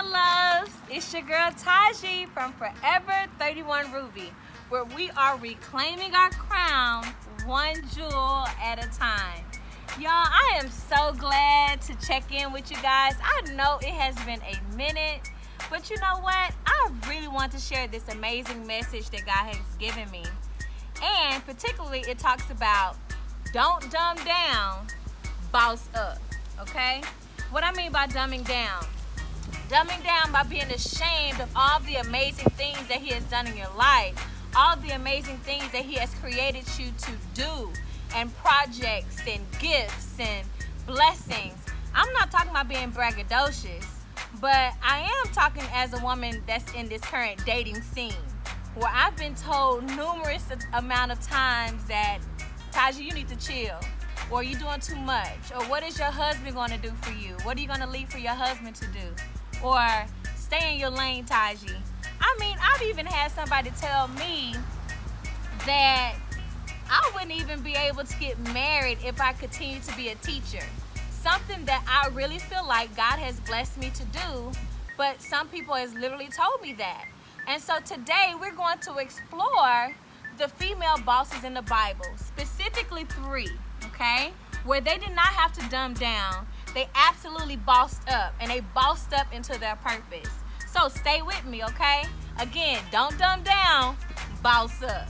loves, it's your girl Taji from Forever 31 Ruby, where we are reclaiming our crown one jewel at a time. Y'all, I am so glad to check in with you guys. I know it has been a minute, but you know what? I really want to share this amazing message that God has given me. And particularly it talks about don't dumb down, boss up, okay? What I mean by dumbing down by being ashamed of all the amazing things that He has done in your life, all the amazing things that He has created you to do, and projects and gifts and blessings. I'm not talking about being braggadocious, but I am talking as a woman that's in this current dating scene, where I've been told numerous amount of times that, Taji, you need to chill, or you're doing too much, or what is your husband going to do for you? What are you going to leave for your husband to do? Or stay in your lane, Taji. I mean, I've even had somebody tell me that I wouldn't even be able to get married if I continued to be a teacher. Something that I really feel like God has blessed me to do, but some people has literally told me that. And so today we're going to explore the female bosses in the Bible, specifically 3, okay? Where they did not have to dumb down. They absolutely bossed up, and they bossed up into their purpose. So stay with me, okay? Again, don't dumb down, boss up.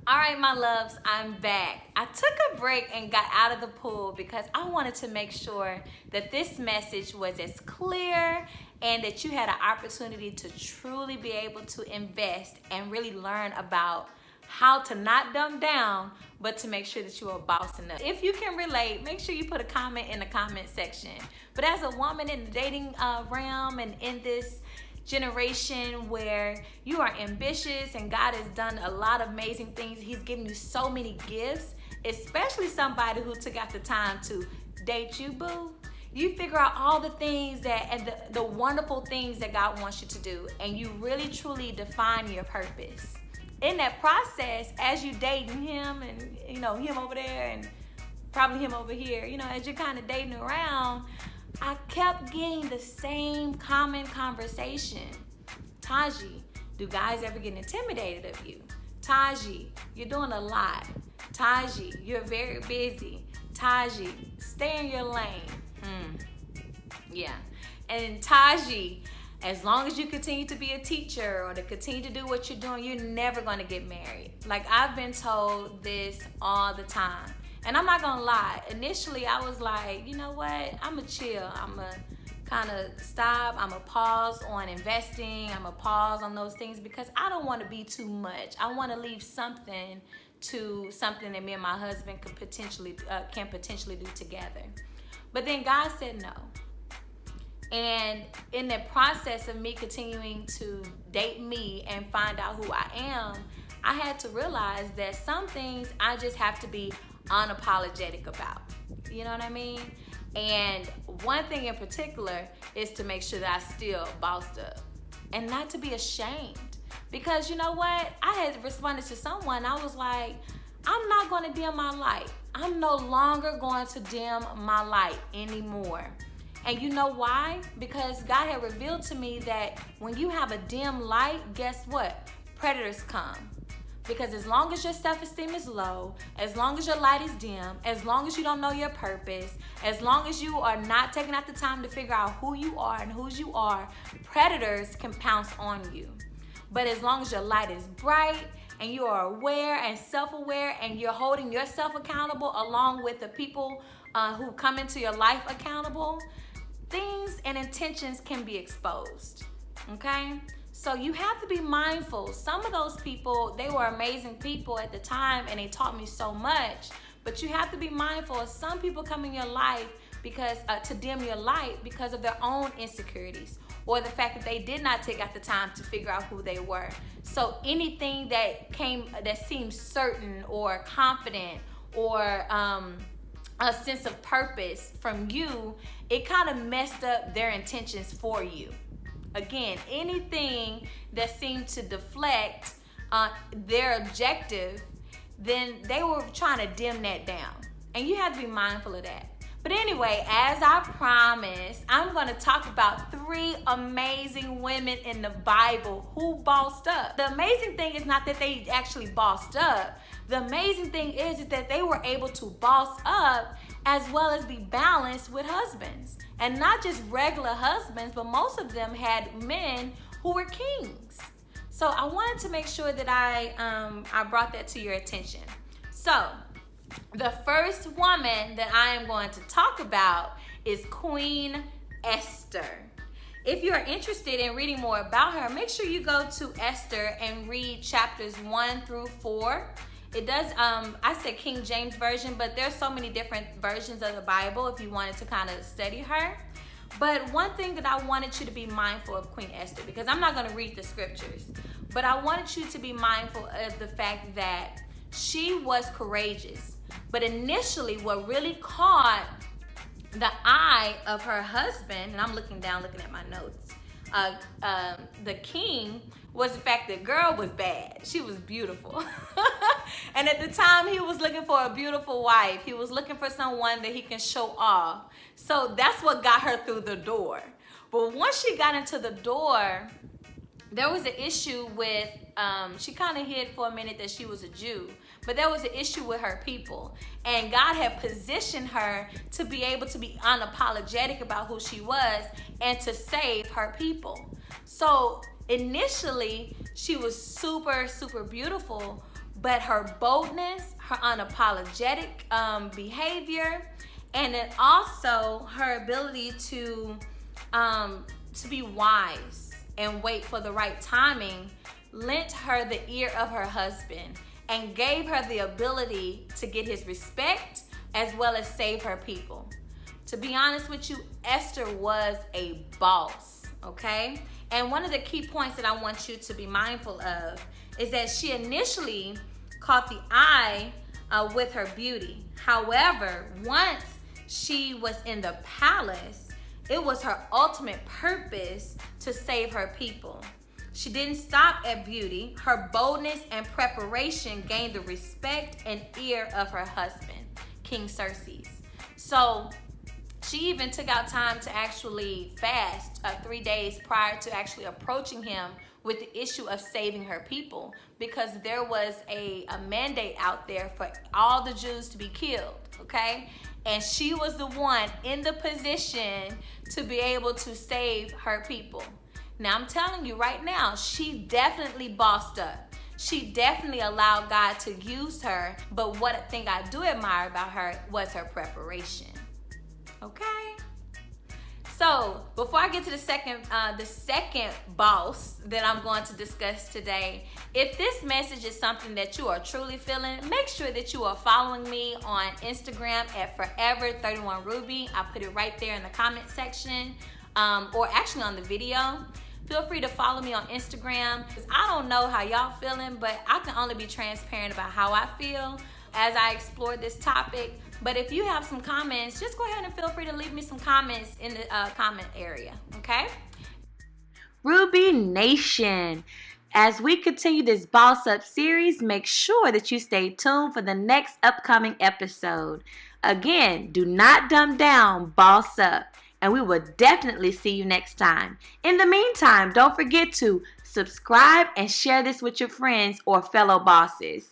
All right, my loves, I'm back. I took a break and got out of the pool because I wanted to make sure that this message was as clear and that you had an opportunity to truly be able to invest and really learn about how to not dumb down, but to make sure that you are bossing up. If you can relate, make sure you put a comment in the comment section. But as a woman in the dating realm and in this generation where you are ambitious and God has done a lot of amazing things, He's given you so many gifts, especially somebody who took out the time to date you, boo. You figure out all the things that and the wonderful things that God wants you to do, and you really truly define your purpose. In that process, as you dating him and him over there and probably him over here, as you're kind of dating around, I kept getting the same common conversation. Taji, do guys ever get intimidated of you? Taji, you're doing a lot. Taji, you're very busy. Taji, stay in your lane. Yeah. And Taji, as long as you continue to be a teacher or to continue to do what you're doing, you're never going to get married. Like, I've been told this all the time. And I'm not gonna lie, initially I was like, you know what, I'ma chill, I'ma kind of stop, I'ma pause on investing, I'ma pause on those things because I don't want to be too much. I want to leave something to something that me and my husband can potentially do together. But then God said no. And in the process of me continuing to date me and find out who I am, I had to realize that some things I just have to be unapologetic about. You know what I mean? And one thing in particular is to make sure that I still bossed up and not to be ashamed. Because you know what? I had responded to someone. I was like, I'm not going to dim my light. I'm no longer going to dim my light anymore. And you know why? Because God had revealed to me that when you have a dim light, guess what? Predators come. Because as long as your self-esteem is low, as long as your light is dim, as long as you don't know your purpose, as long as you are not taking out the time to figure out who you are and whose you are, predators can pounce on you. But as long as your light is bright and you are aware and self-aware and you're holding yourself accountable along with the people who come into your life accountable, things and intentions can be exposed, okay? So you have to be mindful. Some of those people, they were amazing people at the time and they taught me so much, but you have to be mindful of some people come in your life because to dim your light because of their own insecurities or the fact that they did not take out the time to figure out who they were. So anything that seemed certain or confident or a sense of purpose from you, it kind of messed up their intentions for you. Again, anything that seemed to deflect their objective, then they were trying to dim that down. And you have to be mindful of that. But anyway, as I promised, I'm going to talk about 3 amazing women in the Bible who bossed up. The amazing thing is not that they actually bossed up. The amazing thing is that they were able to boss up as well as be balanced with husbands. And not just regular husbands, but most of them had men who were kings. So I wanted to make sure that I brought that to your attention. So the first woman that I am going to talk about is Queen Esther. If you are interested in reading more about her, make sure you go to Esther and read chapters 1 through 4. It does, I said King James Version, but there's so many different versions of the Bible if you wanted to kind of study her. But one thing that I wanted you to be mindful of Queen Esther, because I'm not going to read the scriptures, but I wanted you to be mindful of the fact that she was courageous. But initially, what really caught the eye of her husband, and I'm looking down, looking at my notes, the king, was the fact that girl was bad. She was beautiful. And at the time, he was looking for a beautiful wife. He was looking for someone that he can show off. So that's what got her through the door. But once she got into the door, there was an issue with, she kind of hid for a minute that she was a Jew, but there was an issue with her people. And God had positioned her to be able to be unapologetic about who she was and to save her people. So initially, she was super, super beautiful, but her boldness, her unapologetic behavior, and then also her ability to be wise and wait for the right timing lent her the ear of her husband and gave her the ability to get his respect as well as save her people. To be honest with you, Esther was a boss, okay? And one of the key points that I want you to be mindful of is that she initially caught the eye with her beauty. However, once she was in the palace, it was her ultimate purpose to save her people. She didn't stop at beauty. Her boldness and preparation gained the respect and ear of her husband, King Xerxes. So she even took out time to actually fast 3 days prior to actually approaching him with the issue of saving her people, because there was a mandate out there for all the Jews to be killed, okay? And she was the one in the position to be able to save her people. Now, I'm telling you right now, she definitely bossed up. She definitely allowed God to use her. But one thing I do admire about her was her preparation. Okay? So, before I get to the second boss that I'm going to discuss today, if this message is something that you are truly feeling, make sure that you are following me on Instagram at Forever31Ruby. I put it right there in the comment section, or actually on the video. Feel free to follow me on Instagram, because I don't know how y'all feeling, but I can only be transparent about how I feel as I explore this topic. But if you have some comments, just go ahead and feel free to leave me some comments in the comment area, okay? Ruby Nation, as we continue this Boss Up series, make sure that you stay tuned for the next upcoming episode. Again, do not dumb down, boss up. And we will definitely see you next time. In the meantime, don't forget to subscribe and share this with your friends or fellow bosses.